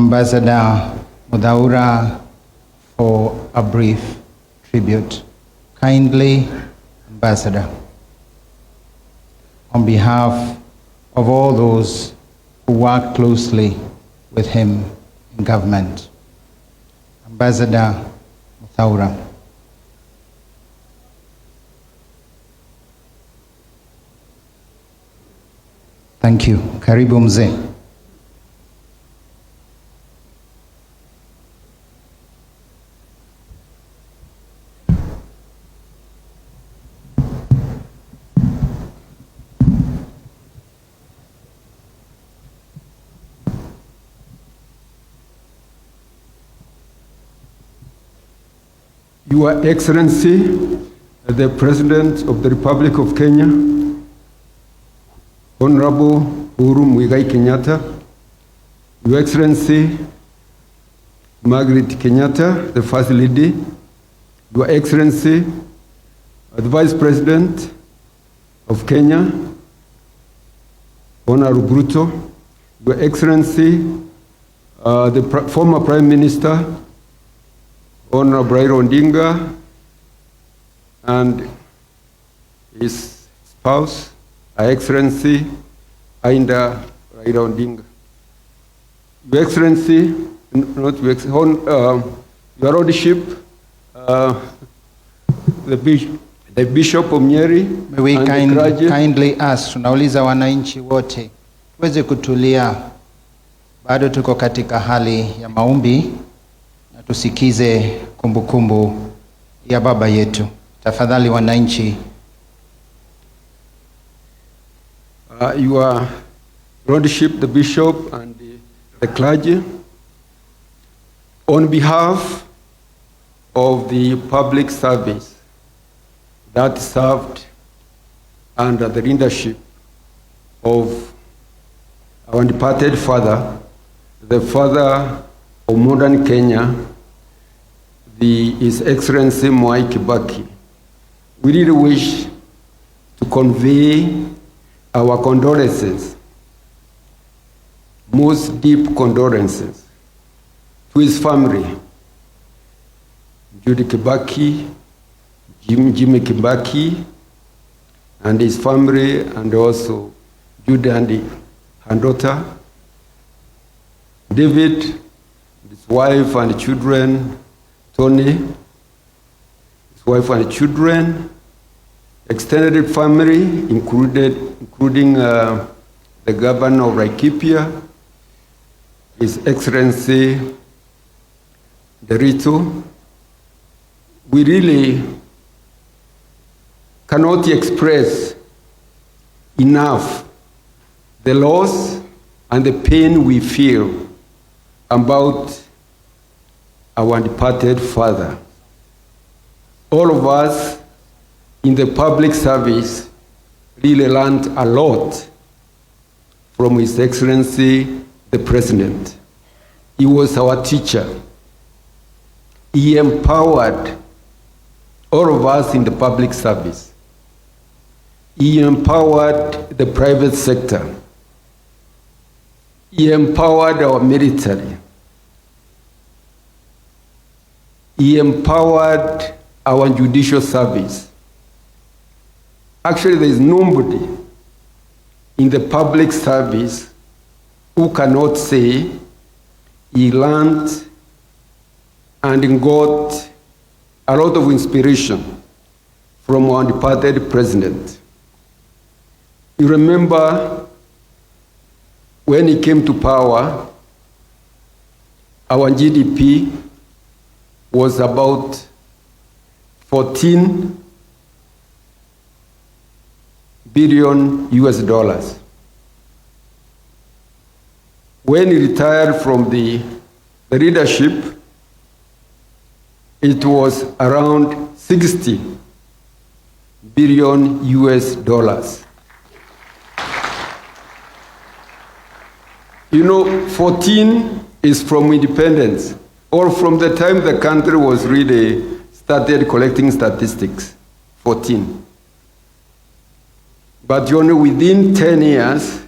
Ambassador Muthaura for a brief tribute. Kindly, Ambassador, on behalf of all those who work closely with him in government. Ambassador Muthaura. Thank you. Karibu mzee. Your Excellency, the President of the Republic of Kenya, Honorable Mwai Kenyatta, Your Excellency, Margaret Kenyatta, the First Lady, Your Excellency, the Vice President of Kenya, Honorable Bruto, Your Excellency, the former Prime Minister, Honorable Raila Odinga, and his spouse, Her Excellency, Ainda Raila Odinga. Your Excellency, Your Lordship, the Bishop of Nyeri, may we kindly ask, tunauliza wananchi wote tuweze kutulia, bado tuko katika hali ya maombi, na tusikize kumbukumbu ya baba yetu. Tafadhali wananchi. Your Lordship, the Bishop and the clergy, on behalf of the public service that served under the leadership of our departed father, the father of modern Kenya, His Excellency Mwai Kibaki, we really wish to convey our condolences, most deep condolences, to his family, Judy Kibaki, Jimmy Kibaki, and his family, and also Judy and her daughter, David, his wife and children, Tony, his wife and children, extended family, including the governor of Laikipia, His Excellency Derito. We really cannot express enough the loss and the pain we feel about our departed father. All of us in the public service really learned a lot from His Excellency, the President. He was our teacher. He empowered all of us in the public service. He empowered the private sector. He empowered our military. He empowered our judicial service. Actually, there is nobody in the public service who cannot say he learned and got a lot of inspiration from our departed president. You remember when he came to power, our GDP was about 14 billion US dollars. When he retired from the leadership, it was around 60 billion US dollars. You know, 14 is from independence, or from the time the country was really started collecting statistics, 14. But only within 10 years,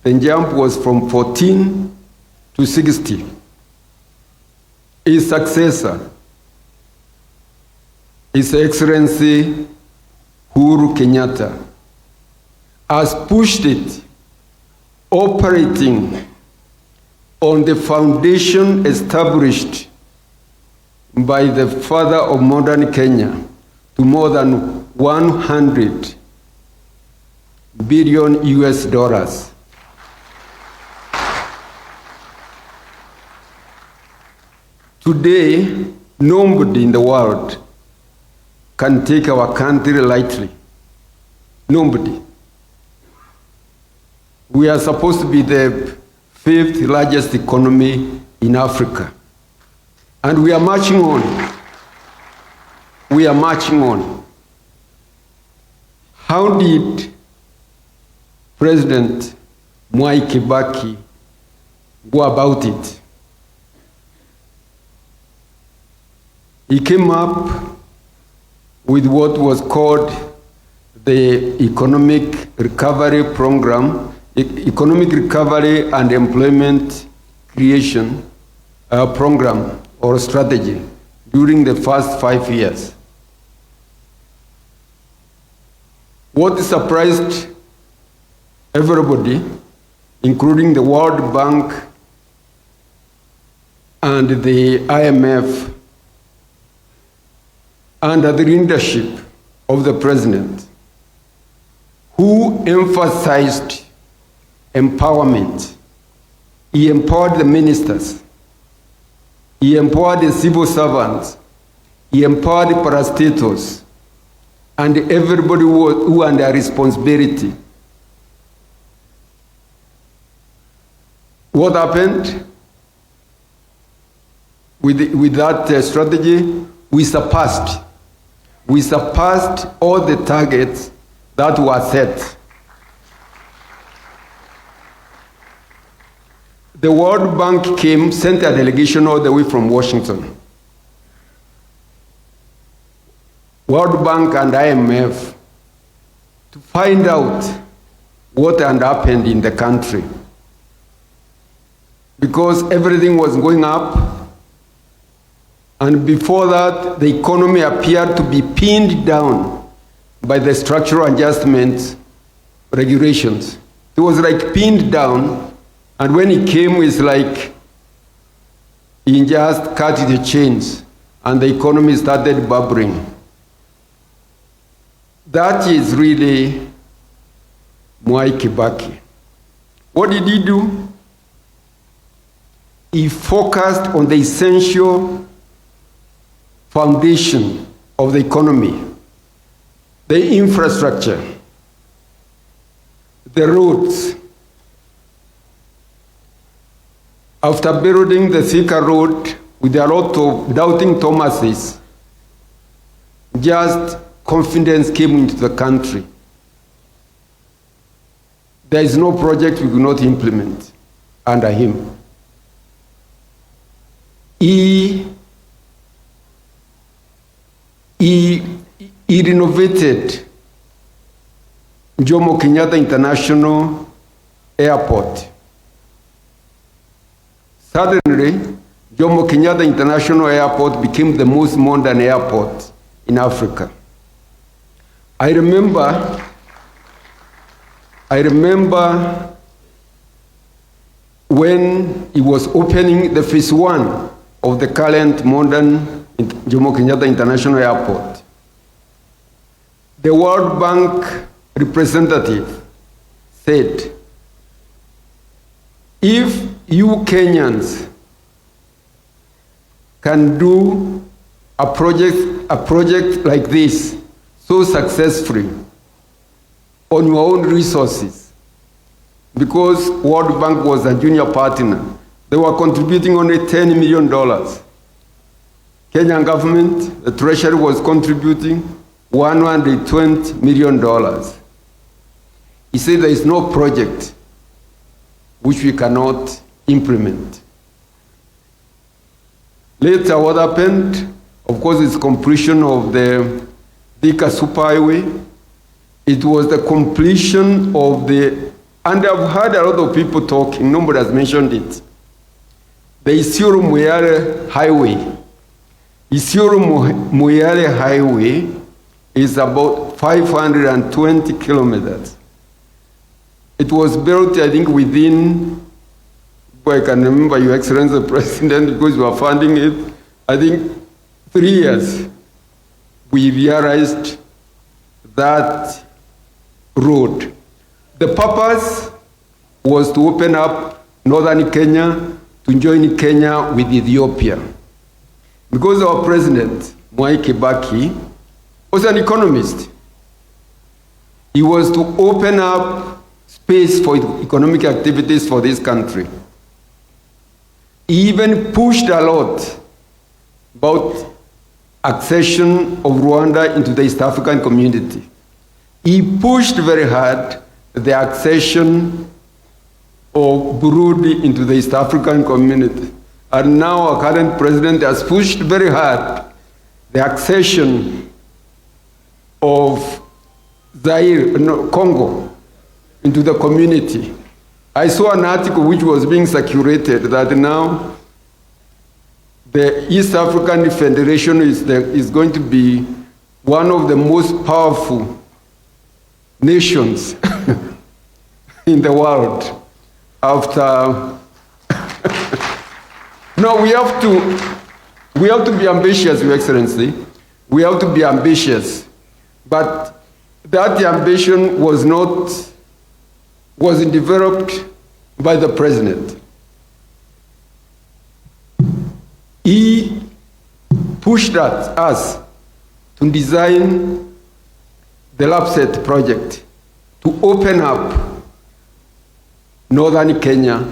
the jump was from 14 to 60. His successor, His Excellency Uhuru Kenyatta, has pushed it, operating on the foundation established by the father of modern Kenya to more than 100 billion US dollars. Today, nobody in the world can take our country lightly. Nobody. We are supposed to be the 5th largest economy in Africa. And we are marching on. We are marching on. How did President Mwai Kibaki go about it? He came up with what was called the Economic Recovery Program, Economic Recovery and Employment Creation Program or strategy during the first 5 years. What surprised everybody, including the World Bank and the IMF, under the leadership of the president, who emphasized empowerment. He empowered the ministers. He empowered the civil servants. He empowered the parastatals and everybody who under responsibility. What happened with that strategy? We surpassed all the targets that were set. The World Bank came, sent a delegation all the way from Washington. World Bank and IMF to find out what had happened in the country. Because everything was going up, and before that, the economy appeared to be pinned down by the structural adjustment regulations. It was like pinned down, and when he came, it's like he just cut the chains, and the economy started bubbling. That is really Mwai Kibaki. What did he do? He focused on the essential foundation of the economy, the infrastructure, the roads. After building the Thika road with a lot of doubting Thomases, just confidence came into the country. There is no project we could not implement under him. He renovated Jomo Kenyatta International Airport. Suddenly, Jomo Kenyatta International Airport became the most modern airport in Africa. I remember when he was opening the phase 1 of the current modern Jomo Kenyatta International Airport. The World Bank representative said, if you Kenyans can do a project like this so successfully on your own resources, because World Bank was a junior partner, they were contributing only $10 million. Kenyan government, the treasury was contributing $120 million. He said there is no project which we cannot implement. Later, what happened? Of course, it's completion of the Thika Superhighway. It was the completion of the, and I've heard a lot of people talking, nobody has mentioned it, the Isiolo-Moyale Highway. Isiolo-Moyale Highway is about 520 kilometers. It was built, I think, within, I can remember, Your Excellency the President, because you are funding it, I think 3 years, we realized that road. The purpose was to open up northern Kenya to join Kenya with Ethiopia. Because our president, Mwai Kibaki, was an economist. He was to open up space for economic activities for this country. He even pushed a lot about accession of Rwanda into the East African community. He pushed very hard the accession of Burundi into the East African community. And now our current president has pushed very hard the accession of Congo into the community. I saw an article which was being circulated that now the East African Federation is going to be one of the most powerful nations in the world after. No, we have to be ambitious, Your Excellency. We have to be ambitious. But that ambition wasn't developed by the president. He pushed us to design the LAPSET project to open up northern Kenya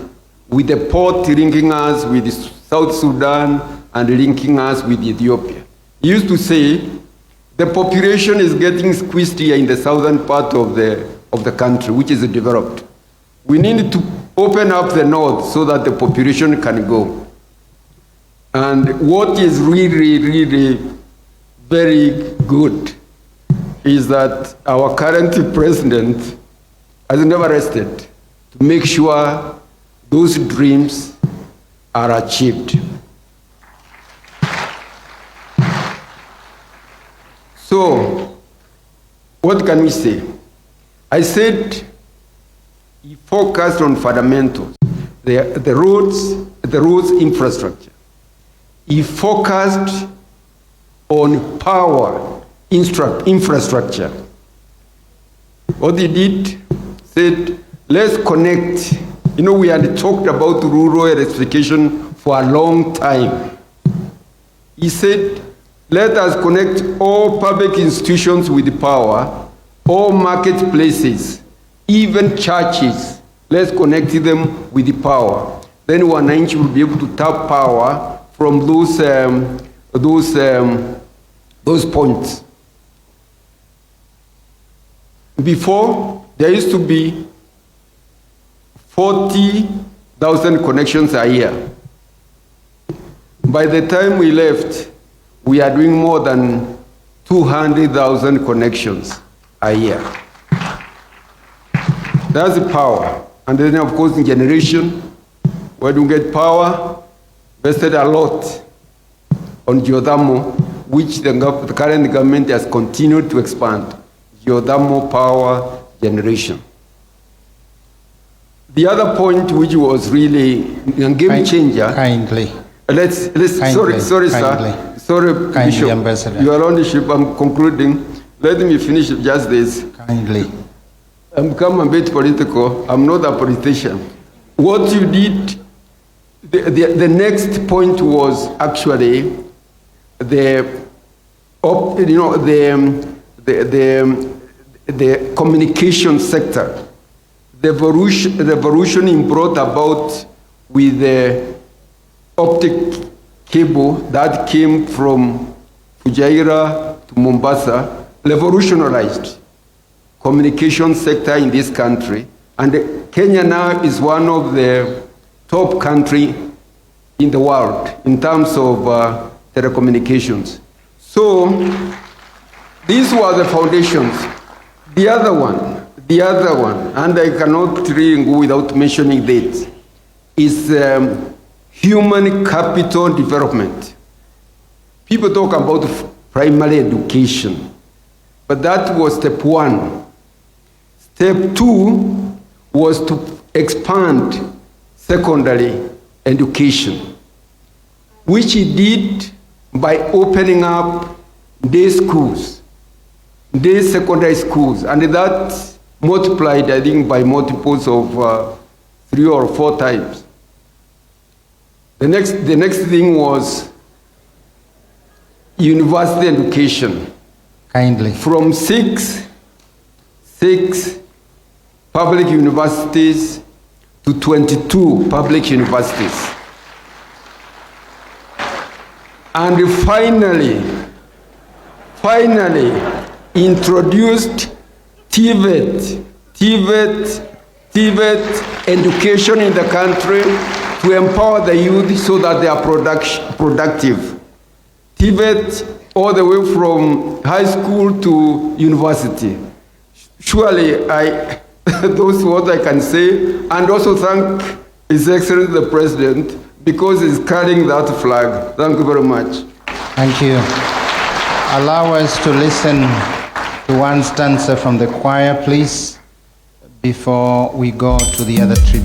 with the port linking us with South Sudan and linking us with Ethiopia. He used to say, the population is getting squeezed here in the southern part of the country, which is developed. We need to open up the north so that the population can go. And what is really, really very good is that our current president has never rested to make sure those dreams are achieved. So, what can we say? I said he focused on fundamentals, the roads infrastructure. He focused on power infrastructure. What he did, said, let's connect. You know, we had talked about rural electrification for a long time. He said, let us connect all public institutions with power, all marketplaces, even churches. Let's connect them with the power. Then wananchi will be able to tap power from those points. Before, there used to be 40,000 connections a year. By the time we left, we are doing more than 200,000 connections a year. That's the power. And then, of course, in generation, when you get power, invested a lot on geothermal, which the current government has continued to expand. Geothermal power generation. The other point, which was really a game changer. Kindly. Sorry, sir. Sorry, Bishop. Ambassador. Your Lordship, I'm concluding. Let me finish just this. Kindly. I'm become a bit political. I'm not a politician. What you did, the next point was actually the communication sector. The revolution in brought about with the optic cable that came from Fujairah to Mombasa revolutionized communication sector in this country, and Kenya now is one of the top country in the world in terms of telecommunications. So these were the foundations. The other one, and I cannot really go without mentioning that, is human capital development. People talk about primary education, but that was step 1. Step 2 was to expand secondary education, which he did by opening up day schools, day secondary schools, and that multiplied, I think, by multiples of 3 or 4 times. The next thing was university education. Kindly. From six public universities to 22 public universities. And finally introduced TVET education in the country to empower the youth so that they are productive. TVET all the way from high school to university. Surely, those what I can say, and also thank His Excellency the President because he's carrying that flag. Thank you very much. Thank you. Allow us to listen to one stanza from the choir, please, before we go to the other tribute.